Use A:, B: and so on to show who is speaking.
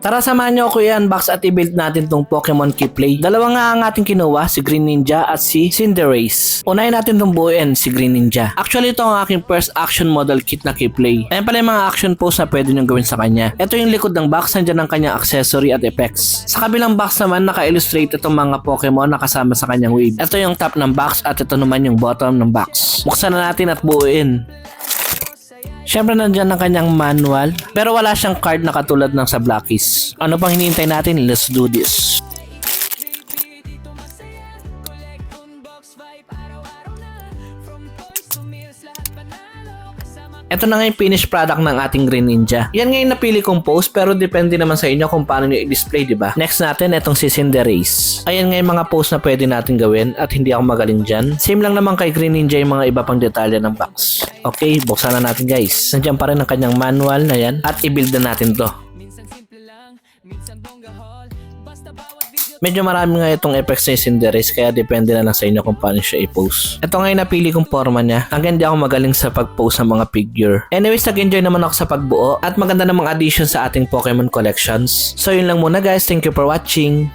A: Tara samahan niyo ako i-unbox at i-build natin tong Pokemon Keyplay. Dalawa nga ang ating kinuha, si Green Ninja at si Cinderace. Unahin natin tong buuin, si Green Ninja. Actually ito ang aking first action model kit na Keyplay. Ayan pala yung mga action pose na pwede nyo gawin sa kanya. Ito yung likod ng box, nandyan ang kanyang accessory at effects. Sa kabilang box naman, naka-illustrate itong mga Pokemon na kasama sa kanyang wave. Ito yung top ng box at ito naman yung bottom ng box. Buksan na natin at buuin. Siyempre nandyan ang kanyang manual, pero wala siyang card na katulad ng sa Blackies. Ano pang hinihintay natin? Let's do this. Ito na nga yung finished product ng ating Green Ninja. Yan nga yung napili kong pose, pero depende naman sa inyo kung paano nyo i-display, diba? Next natin, itong si Cinderace. Ayan nga yung mga pose na pwede natin gawin at hindi ako magaling dyan. Same lang naman kay Green Ninja yung mga iba pang detalye ng box. Okay, buksan na natin guys. Nandiyan pa rin ang kanyang manual na yan at i-build na natin to. Medyo marami nga itong effects ni Cinderace kaya depende na lang sa inyo kung paano siya i-pose. Ito nga yung napili kong forma niya. Hanggang di ako magaling sa pag-pose ng mga figure. Anyways, nag-enjoy naman ako sa pagbuo at maganda namang addition sa ating Pokemon collections. So yun lang muna guys. Thank you for watching.